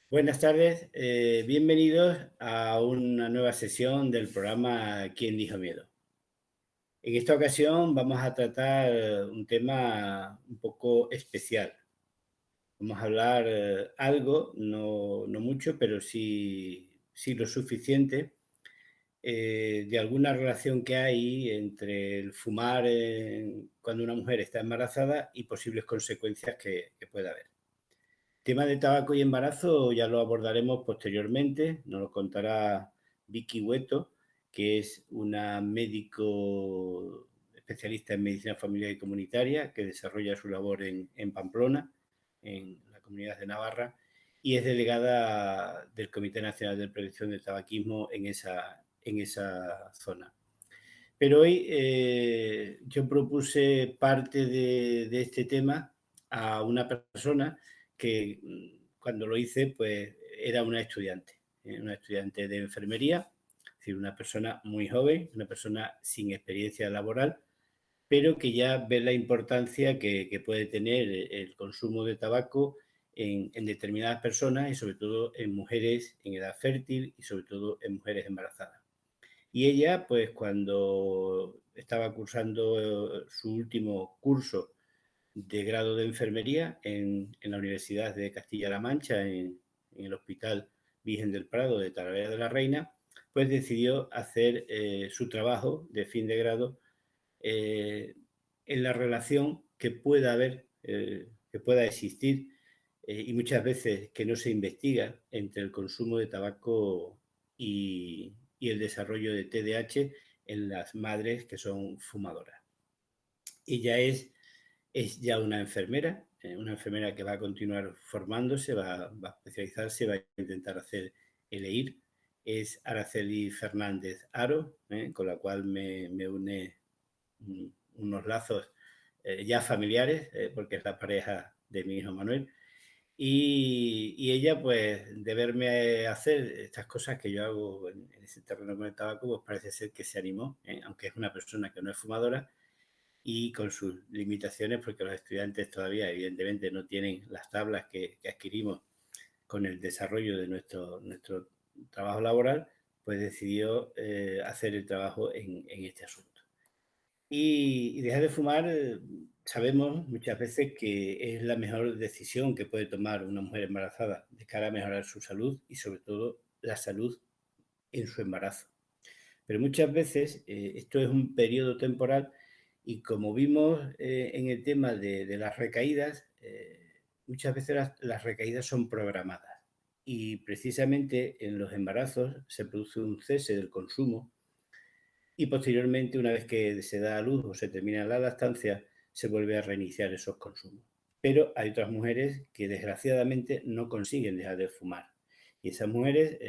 Buenas tardes, bienvenidos a una nueva sesión del programa ¿Quién dijo miedo? En esta ocasión vamos a tratar un tema un poco especial. Vamos a hablar algo, no mucho, pero sí lo suficiente, de alguna relación que hay entre el fumar cuando una mujer está embarazada y posibles consecuencias que pueda haber. Tema de tabaco y embarazo ya lo abordaremos posteriormente, nos lo contará Vicky Hueto, que es una médico especialista en medicina familiar y comunitaria que desarrolla su labor en Pamplona, en la comunidad de Navarra, y es delegada del Comité Nacional de Prevención del Tabaquismo en esa zona. Pero hoy yo propuse parte de este tema a una persona que cuando lo hice pues era una estudiante de enfermería, es decir, una persona muy joven, una persona sin experiencia laboral, pero que ya ve la importancia que puede tener el consumo de tabaco en determinadas personas y sobre todo en mujeres en edad fértil y sobre todo en mujeres embarazadas. Y ella, pues cuando estaba cursando su último curso de grado de enfermería en la Universidad de Castilla-La Mancha, en el Hospital Virgen del Prado de Talavera de la Reina, pues decidió hacer su trabajo de fin de grado eh, en la relación que pueda haber, que pueda existir y muchas veces que no se investiga entre el consumo de tabaco y el desarrollo de TDAH en las madres que son fumadoras. Ella es ya una enfermera que va a continuar formándose, va a especializarse, va a intentar hacer el EIR. Es Araceli Fernández Aro, con la cual me une unos lazos ya familiares, porque es la pareja de mi hijo Manuel. Y ella, pues, de verme hacer estas cosas que yo hago en ese terreno con el tabaco, pues parece ser que se animó, aunque es una persona que no es fumadora y con sus limitaciones, porque los estudiantes todavía, evidentemente, no tienen las tablas que adquirimos con el desarrollo de nuestro trabajo laboral, pues decidió hacer el trabajo en este asunto. Y dejar de fumar, sabemos muchas veces que es la mejor decisión que puede tomar una mujer embarazada de cara a mejorar su salud y sobre todo la salud en su embarazo. Pero muchas veces esto es un periodo temporal y como vimos en el tema de las recaídas, muchas veces las recaídas son programadas y precisamente en los embarazos se produce un cese del consumo y posteriormente, una vez que se da a luz o se termina la lactancia, se vuelve a reiniciar esos consumos. Pero hay otras mujeres que desgraciadamente no consiguen dejar de fumar. Y esas mujeres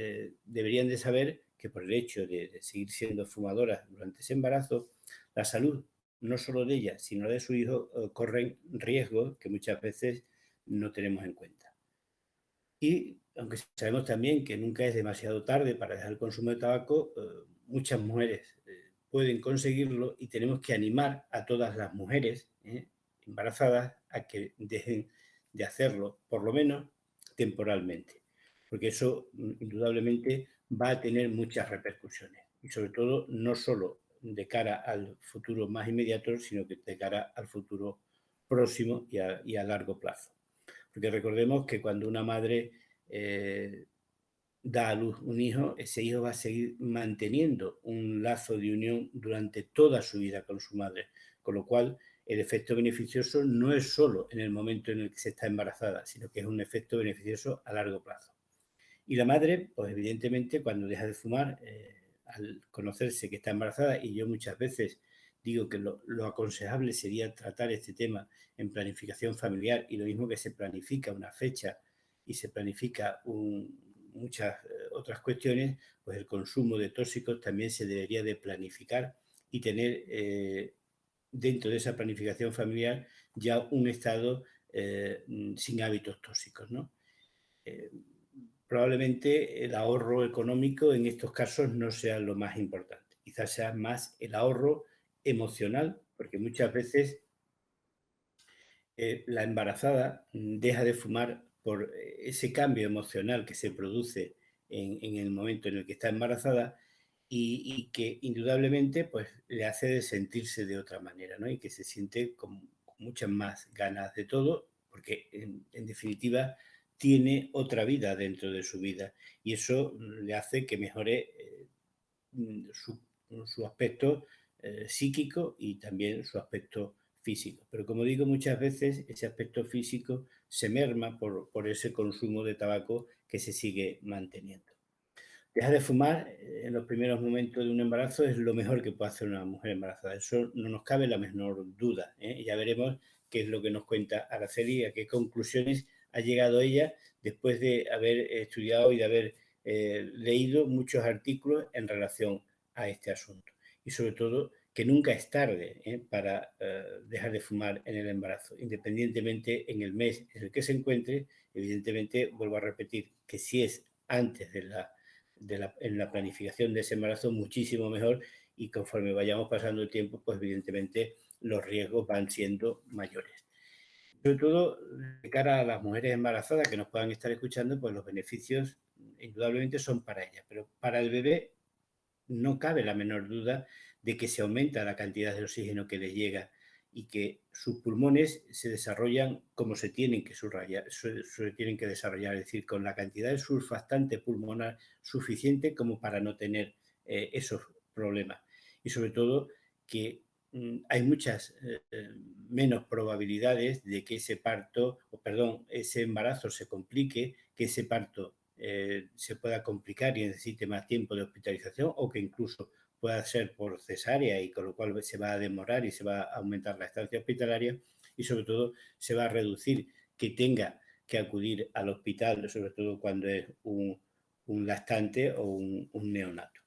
deberían de saber que por el hecho de seguir siendo fumadoras durante ese embarazo, la salud, no solo de ellas, sino de su hijo, corren riesgos que muchas veces no tenemos en cuenta. Y aunque sabemos también que nunca es demasiado tarde para dejar el consumo de tabaco, muchas mujeres pueden conseguirlo y tenemos que animar a todas las mujeres embarazadas a que dejen de hacerlo, por lo menos temporalmente, porque eso indudablemente va a tener muchas repercusiones y sobre todo no solo de cara al futuro más inmediato, sino que de cara al futuro próximo y a largo plazo. Porque recordemos que cuando una madre eh, da a luz un hijo, ese hijo va a seguir manteniendo un lazo de unión durante toda su vida con su madre. Con lo cual, el efecto beneficioso no es solo en el momento en el que se está embarazada, sino que es un efecto beneficioso a largo plazo. Y la madre, pues evidentemente, cuando deja de fumar, al conocerse que está embarazada, y yo muchas veces digo que lo aconsejable sería tratar este tema en planificación familiar y lo mismo que se planifica una fecha y se planifica muchas otras cuestiones, pues el consumo de tóxicos también se debería de planificar y tener dentro de esa planificación familiar ya un estado sin hábitos tóxicos, ¿no? Eh, Probablemente el ahorro económico en estos casos no sea lo más importante. Quizás sea más el ahorro emocional, porque muchas veces la embarazada deja de fumar por ese cambio emocional que se produce en el momento en el que está embarazada y que indudablemente pues le hace de sentirse de otra manera, ¿no? Y que se siente con muchas más ganas de todo, porque en definitiva tiene otra vida dentro de su vida y eso le hace que mejore su, su aspecto psíquico y también su aspecto físico. Pero como digo muchas veces, ese aspecto físico se merma por ese consumo de tabaco que se sigue manteniendo. Dejar de fumar en los primeros momentos de un embarazo es lo mejor que puede hacer una mujer embarazada. Eso no nos cabe la menor duda, ¿eh? Ya veremos qué es lo que nos cuenta Araceli, a qué conclusiones ha llegado ella después de haber estudiado y de haber leído muchos artículos en relación a este asunto. Y sobre todo, que nunca es tarde para dejar de fumar en el embarazo, independientemente en el mes en el que se encuentre. Evidentemente, vuelvo a repetir que si es antes en la planificación de ese embarazo, muchísimo mejor, y conforme vayamos pasando el tiempo, pues evidentemente los riesgos van siendo mayores. Sobre todo, de cara a las mujeres embarazadas que nos puedan estar escuchando, pues los beneficios indudablemente son para ellas, pero para el bebé no cabe la menor duda de que se aumenta la cantidad de oxígeno que les llega y que sus pulmones se desarrollan como se tienen que, se tienen que desarrollar, es decir, con la cantidad de surfactante pulmonar suficiente como para no tener esos problemas. Y sobre todo que hay muchas menos probabilidades de que ese parto, o perdón, ese embarazo se complique, que ese parto se pueda complicar y necesite más tiempo de hospitalización o que incluso pueda ser por cesárea y con lo cual se va a demorar y se va a aumentar la estancia hospitalaria y sobre todo se va a reducir que tenga que acudir al hospital, sobre todo cuando es un lactante o un neonato.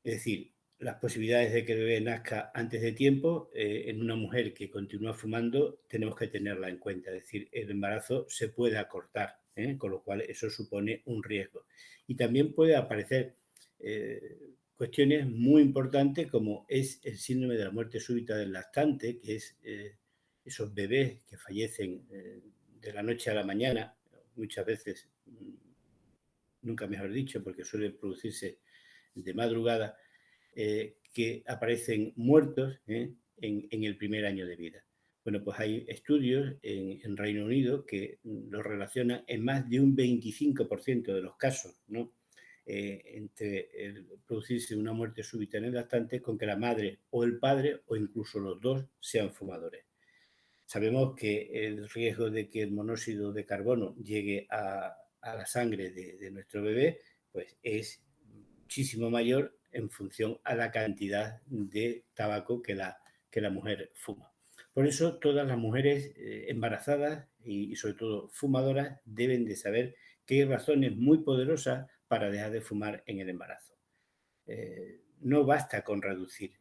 Es decir, las posibilidades de que el bebé nazca antes de tiempo en una mujer que continúa fumando tenemos que tenerla en cuenta. Es decir, el embarazo se puede acortar, con lo cual eso supone un riesgo. Y también puede aparecer cuestiones muy importantes como es el síndrome de la muerte súbita del lactante, que es esos bebés que fallecen de la noche a la mañana, muchas veces, nunca mejor dicho, porque suele producirse de madrugada, que aparecen muertos en el primer año de vida. Bueno, pues hay estudios en Reino Unido que lo relacionan en más de un 25% de los casos, ¿no? Entre producirse una muerte súbita en el lactante con que la madre o el padre o incluso los dos sean fumadores. Sabemos que el riesgo de que el monóxido de carbono llegue a la sangre de nuestro bebé pues es muchísimo mayor en función a la cantidad de tabaco que la mujer fuma. Por eso todas las mujeres embarazadas y sobre todo fumadoras deben de saber que hay razones muy poderosas para dejar de fumar en el embarazo. No basta con reducir.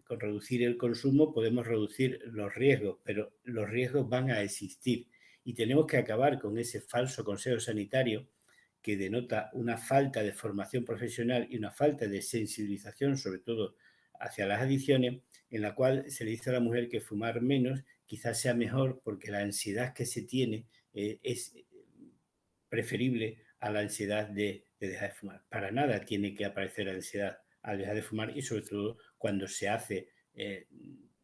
Con reducir el consumo podemos reducir los riesgos, pero los riesgos van a existir y tenemos que acabar con ese falso consejo sanitario que denota una falta de formación profesional y una falta de sensibilización, sobre todo hacia las adicciones, en la cual se le dice a la mujer que fumar menos quizás sea mejor porque la ansiedad que se tiene es preferible a la ansiedad de dejar de fumar. Para nada tiene que aparecer ansiedad al dejar de fumar y sobre todo cuando se hace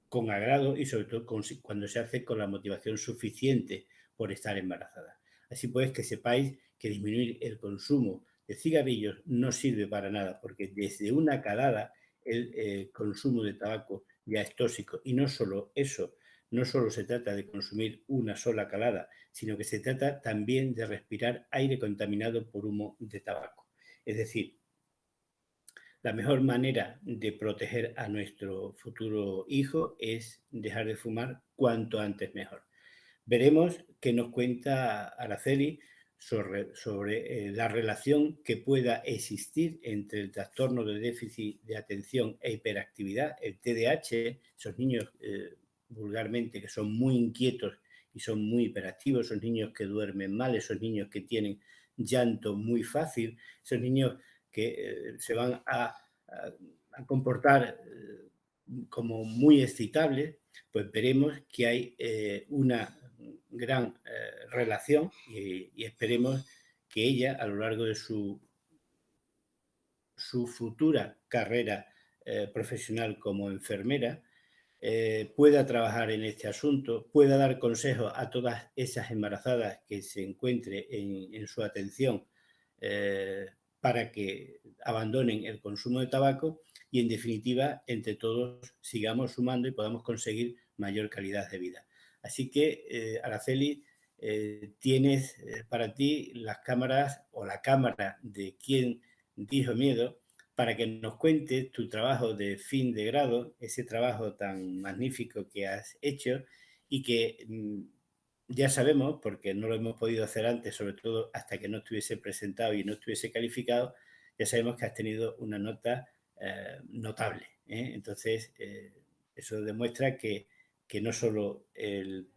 con agrado y sobre todo cuando se hace con la motivación suficiente por estar embarazada. Así pues, que sepáis que disminuir el consumo de cigarrillos no sirve para nada, porque desde una calada el consumo de tabaco ya es tóxico. Y no solo eso, no solo se trata de consumir una sola calada, sino que se trata también de respirar aire contaminado por humo de tabaco. Es decir, la mejor manera de proteger a nuestro futuro hijo es dejar de fumar cuanto antes mejor. Veremos qué nos cuenta Araceli sobre la relación que pueda existir entre el trastorno de déficit de atención e hiperactividad, el TDAH, esos niños vulgarmente que son muy inquietos y son muy hiperactivos, esos niños que duermen mal, esos niños que tienen llanto muy fácil, esos niños que se van a comportar como muy excitables, pues veremos que hay una gran relación y esperemos que ella, a lo largo de su futura carrera profesional como enfermera, pueda trabajar en este asunto, pueda dar consejos a todas esas embarazadas que se encuentre en su atención para que abandonen el consumo de tabaco y, en definitiva, entre todos sigamos sumando y podamos conseguir mayor calidad de vida. Así que, Araceli, tienes para ti las cámaras o la cámara de Quien Dijo Miedo, para que nos cuentes tu trabajo de fin de grado, ese trabajo tan magnífico que has hecho y que ya sabemos, porque no lo hemos podido hacer antes, sobre todo hasta que no estuviese presentado y no estuviese calificado, ya sabemos que has tenido una nota notable, ¿eh? Entonces, eso demuestra que no solo el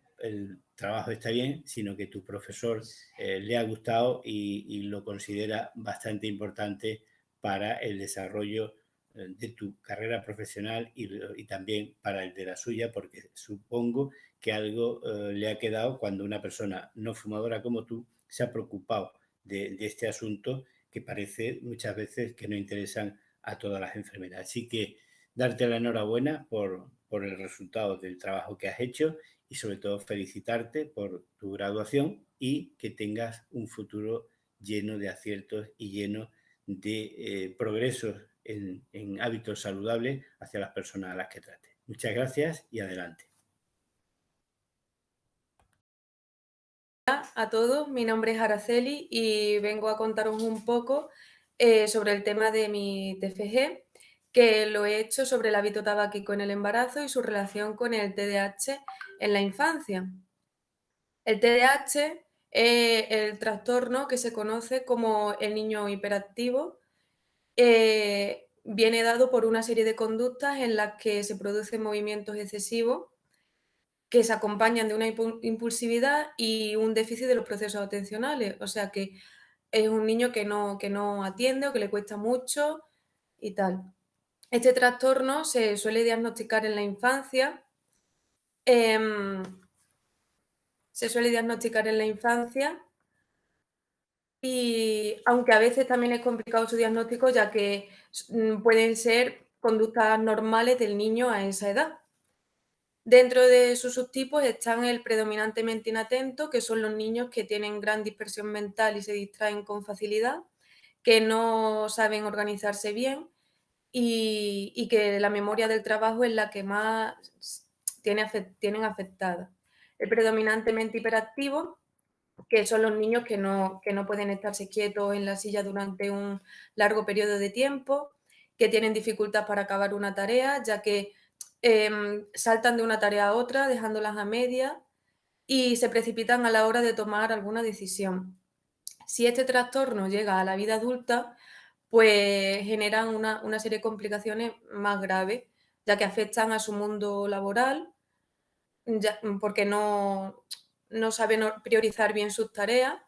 trabajo está bien, sino que tu profesor le ha gustado y lo considera bastante importante para el desarrollo de tu carrera profesional y también para el de la suya, porque supongo que algo le ha quedado cuando una persona no fumadora como tú se ha preocupado de este asunto que parece muchas veces que no interesan a todas las enfermeras. Así que darte la enhorabuena por el resultado del trabajo que has hecho y sobre todo felicitarte por tu graduación y que tengas un futuro lleno de aciertos y lleno de progresos en hábitos saludables hacia las personas a las que trates. Muchas gracias y adelante. Hola a todos, mi nombre es Araceli y vengo a contaros un poco sobre el tema de mi TFG, que lo he hecho sobre el hábito tabáquico en el embarazo y su relación con el TDAH en la infancia. El TDAH es el trastorno que se conoce como el niño hiperactivo. Viene dado por una serie de conductas en las que se producen movimientos excesivos que se acompañan de una impulsividad y un déficit de los procesos atencionales. O sea que es un niño que no atiende o que le cuesta mucho y tal. Este trastorno se suele diagnosticar en la infancia. Se suele diagnosticar en la infancia y aunque a veces también es complicado su diagnóstico, ya que pueden ser conductas normales del niño a esa edad. Dentro de sus subtipos están el predominantemente inatento, que son los niños que tienen gran dispersión mental y se distraen con facilidad, que no saben organizarse bien y que la memoria del trabajo es la que más tienen afectada. El predominantemente hiperactivo, que son los niños que no pueden estarse quietos en la silla durante un largo periodo de tiempo, que tienen dificultad para acabar una tarea, ya que saltan de una tarea a otra, dejándolas a media y se precipitan a la hora de tomar alguna decisión. Si este trastorno llega a la vida adulta, pues generan una serie de complicaciones más graves, ya que afectan a su mundo laboral, porque no saben priorizar bien sus tareas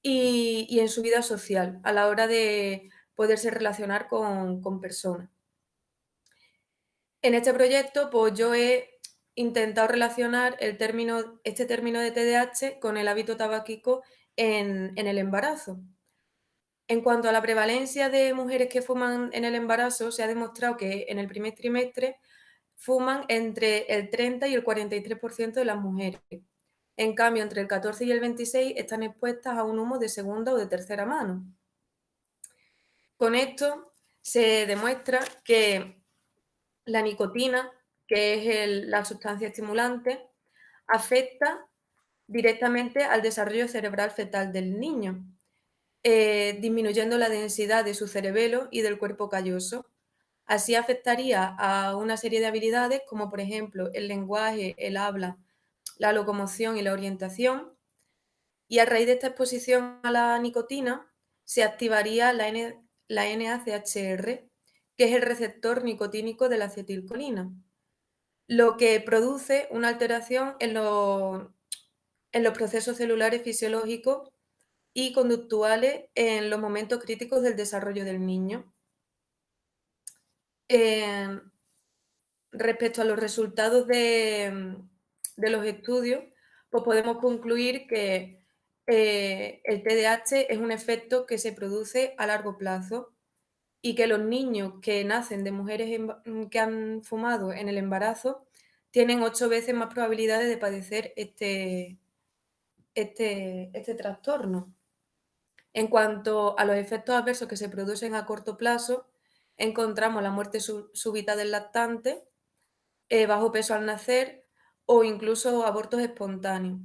y en su vida social, a la hora de poderse relacionar con personas. En este proyecto, pues yo he intentado relacionar este término de TDAH con el hábito tabáquico en el embarazo. En cuanto a la prevalencia de mujeres que fuman en el embarazo, se ha demostrado que en el primer trimestre fuman entre el 30 y el 43% de las mujeres. En cambio, entre el 14 y el 26 están expuestas a un humo de segunda o de tercera mano. Con esto se demuestra que la nicotina, que es la sustancia estimulante, afecta directamente al desarrollo cerebral fetal del niño, disminuyendo la densidad de su cerebelo y del cuerpo calloso. Así afectaría a una serie de habilidades como, por ejemplo, el lenguaje, el habla, la locomoción y la orientación. Y a raíz de esta exposición a la nicotina, se activaría la NACHR, que es el receptor nicotínico de la acetilcolina, lo que produce una alteración en los procesos celulares fisiológicos y conductuales en los momentos críticos del desarrollo del niño. Respecto a los resultados de los estudios, pues podemos concluir que el TDAH es un efecto que se produce a largo plazo y que los niños que nacen de mujeres que han fumado en el embarazo tienen 8 veces más probabilidades de padecer este trastorno. En cuanto a los efectos adversos que se producen a corto plazo, encontramos la muerte súbita del lactante, bajo peso al nacer o incluso abortos espontáneos.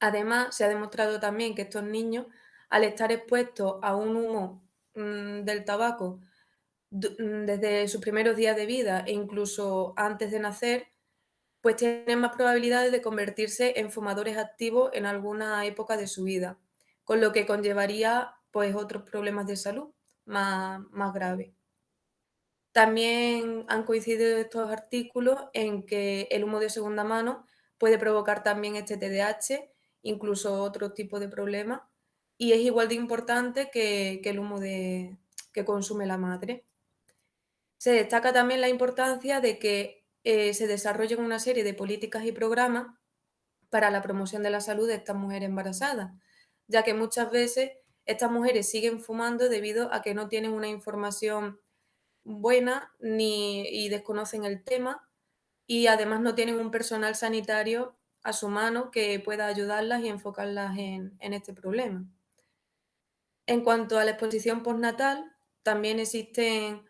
Además, se ha demostrado también que estos niños, al estar expuestos a un humo del tabaco desde sus primeros días de vida e incluso antes de nacer, pues tienen más probabilidades de convertirse en fumadores activos en alguna época de su vida, con lo que conllevaría pues otros problemas de salud más graves. También han coincidido estos artículos en que el humo de segunda mano puede provocar también este TDAH, incluso otro tipo de problemas, y es igual de importante que el humo que consume la madre. Se destaca también la importancia de que se desarrollen una serie de políticas y programas para la promoción de la salud de estas mujeres embarazadas, ya que muchas veces estas mujeres siguen fumando debido a que no tienen una información buena y desconocen el tema y además no tienen un personal sanitario a su mano que pueda ayudarlas y enfocarlas en este problema. En cuanto a la exposición postnatal, también existen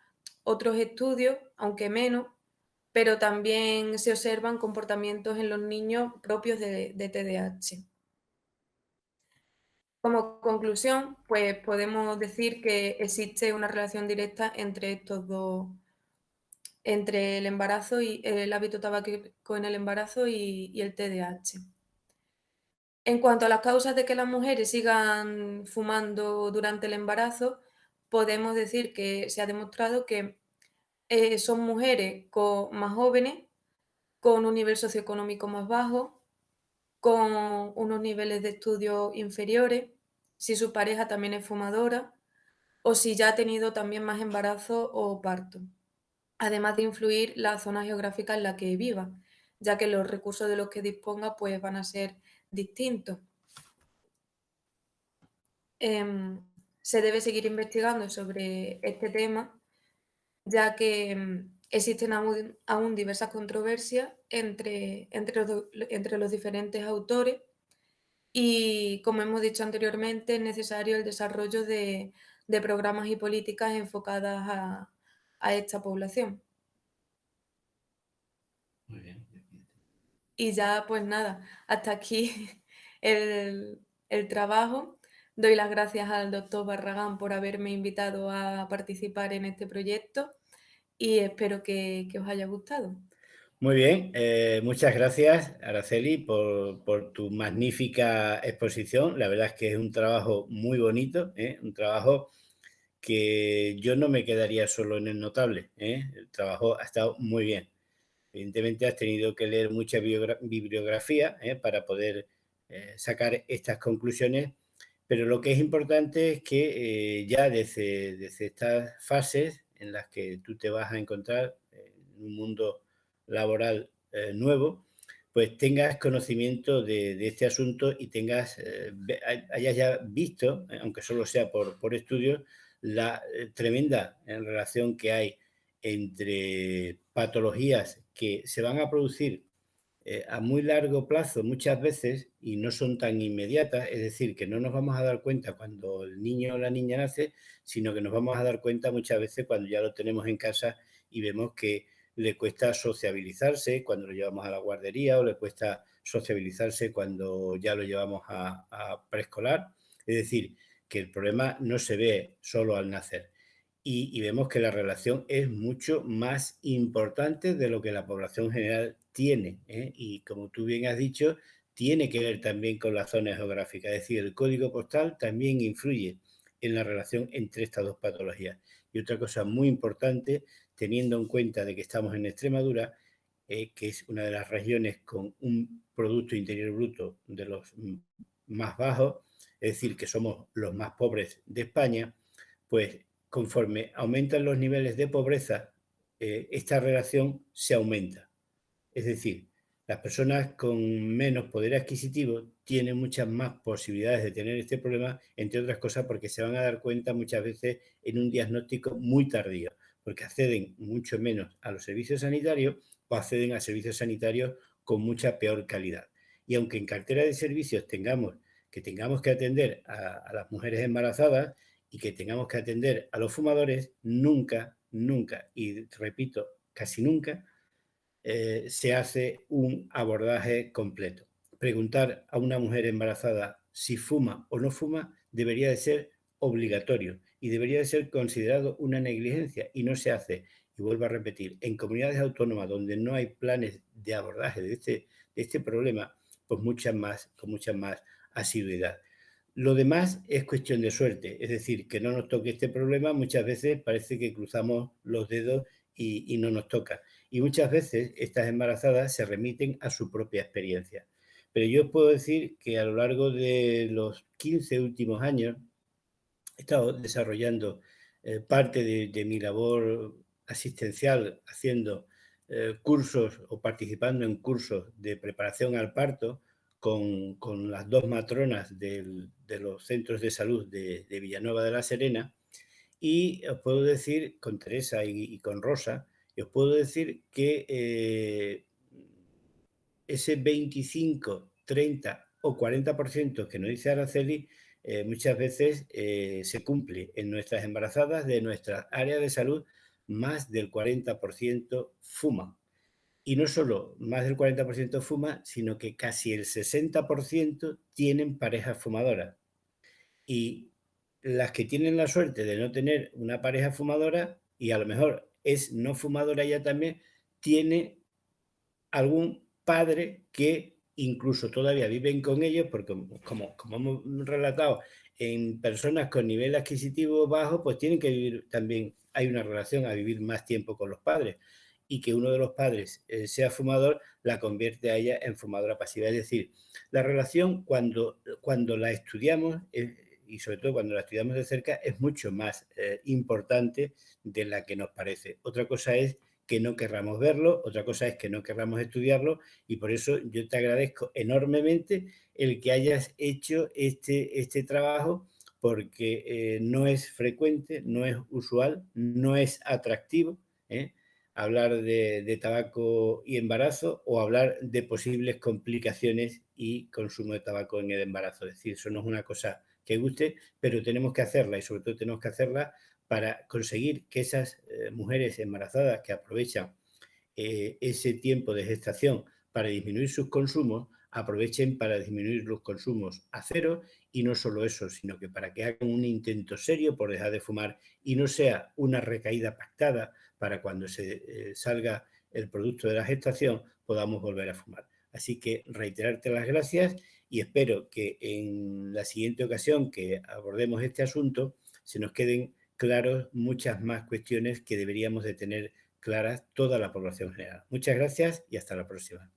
otros estudios, aunque menos, pero también se observan comportamientos en los niños propios de TDAH. Como conclusión, pues podemos decir que existe una relación directa entre estos dos, entre el embarazo y el hábito tabáquico en el embarazo y el TDAH. En cuanto a las causas de que las mujeres sigan fumando durante el embarazo, podemos decir que se ha demostrado que son mujeres más jóvenes, con un nivel socioeconómico más bajo, con unos niveles de estudio inferiores, si su pareja también es fumadora o si ya ha tenido también más embarazo o parto, además de influir la zona geográfica en la que viva, ya que los recursos de los que disponga pues, van a ser distintos. Se debe seguir investigando sobre este tema, ya que existen aún diversas controversias entre los diferentes autores y, como hemos dicho anteriormente, es necesario el desarrollo de programas y políticas enfocadas a esta población. Muy bien. Y ya, pues nada, hasta aquí el trabajo. Doy las gracias al doctor Barragán por haberme invitado a participar en este proyecto y espero que os haya gustado. Muy bien, muchas gracias, Araceli, por tu magnífica exposición. La verdad es que es un trabajo muy bonito, un trabajo que yo no me quedaría solo en el notable. El trabajo ha estado muy bien. Evidentemente has tenido que leer mucha bibliografía para poder sacar estas conclusiones, pero lo que es importante es que ya desde estas fases en las que tú te vas a encontrar en un mundo laboral nuevo, pues tengas conocimiento de este asunto y hayas ya visto, aunque solo sea por estudios, la tremenda relación que hay entre patologías que se van a producir a muy largo plazo muchas veces y no son tan inmediatas, es decir, que no nos vamos a dar cuenta cuando el niño o la niña nace, sino que nos vamos a dar cuenta muchas veces cuando ya lo tenemos en casa y vemos que le cuesta sociabilizarse cuando lo llevamos a la guardería o le cuesta sociabilizarse cuando ya lo llevamos a preescolar. Es decir, que el problema no se ve solo al nacer. Y vemos que la relación es mucho más importante de lo que la población general tiene. Y como tú bien has dicho, tiene que ver también con la zona geográfica. Es decir, el código postal también influye en la relación entre estas dos patologías. Y otra cosa muy importante, teniendo en cuenta de que estamos en Extremadura, que es una de las regiones con un Producto Interior Bruto de los más bajos, es decir, que somos los más pobres de España, pues conforme aumentan los niveles de pobreza, esta relación se aumenta. Es decir, Las personas con menos poder adquisitivo tienen muchas más posibilidades de tener este problema, entre otras cosas porque se van a dar cuenta muchas veces en un diagnóstico muy tardío, porque acceden mucho menos a los servicios sanitarios o acceden a servicios sanitarios con mucha peor calidad. Y aunque en cartera de servicios tengamos que atender a las mujeres embarazadas y que tengamos que atender a los fumadores, nunca, nunca, y repito, casi nunca, se hace un abordaje completo. Preguntar a una mujer embarazada si fuma o no fuma debería de ser obligatorio y debería de ser considerado una negligencia y no se hace. Y vuelvo a repetir, en comunidades autónomas donde no hay planes de abordaje de este problema, pues con mucha más asiduidad. Lo demás es cuestión de suerte, es decir, que no nos toque este problema, muchas veces parece que cruzamos los dedos y no nos toca. Y muchas veces estas embarazadas se remiten a su propia experiencia. Pero yo os puedo decir que a lo largo de los 15 últimos años he estado desarrollando parte de mi labor asistencial, haciendo cursos o participando en cursos de preparación al parto con las dos matronas de los centros de salud de Villanueva de la Serena. Y os puedo decir, con Teresa y con Rosa, y os puedo decir que ese 25, 30 o 40% que nos dice Araceli, muchas veces se cumple en nuestras embarazadas de nuestras áreas de salud, más del 40% fuma. Y no solo más del 40% fuma, sino que casi el 60% tienen parejas fumadoras. Y las que tienen la suerte de no tener una pareja fumadora, y a lo mejor es no fumadora ella también, tiene algún padre que incluso todavía viven con ellos, porque como hemos relatado, en personas con nivel adquisitivo bajo, pues tienen que vivir también, hay una relación a vivir más tiempo con los padres, y que uno de los padres sea fumador, la convierte a ella en fumadora pasiva. Es decir, la relación cuando la estudiamos, y sobre todo cuando la estudiamos de cerca, es mucho más importante de la que nos parece. Otra cosa es que no querramos verlo, otra cosa es que no querramos estudiarlo, y por eso yo te agradezco enormemente el que hayas hecho este trabajo, porque no es frecuente, no es usual, no es atractivo hablar de tabaco y embarazo, o hablar de posibles complicaciones y consumo de tabaco en el embarazo. Es decir, eso no es una cosa que guste, pero tenemos que hacerla, y sobre todo tenemos que hacerla para conseguir que esas mujeres embarazadas que aprovechan ese tiempo de gestación para disminuir sus consumos, aprovechen para disminuir los consumos a cero, y no solo eso, sino que para que hagan un intento serio por dejar de fumar y no sea una recaída pactada para cuando se salga el producto de la gestación podamos volver a fumar. Así que reiterarte las gracias, y espero que en la siguiente ocasión que abordemos este asunto se nos queden claros muchas más cuestiones que deberíamos de tener claras toda la población general. Muchas gracias y hasta la próxima.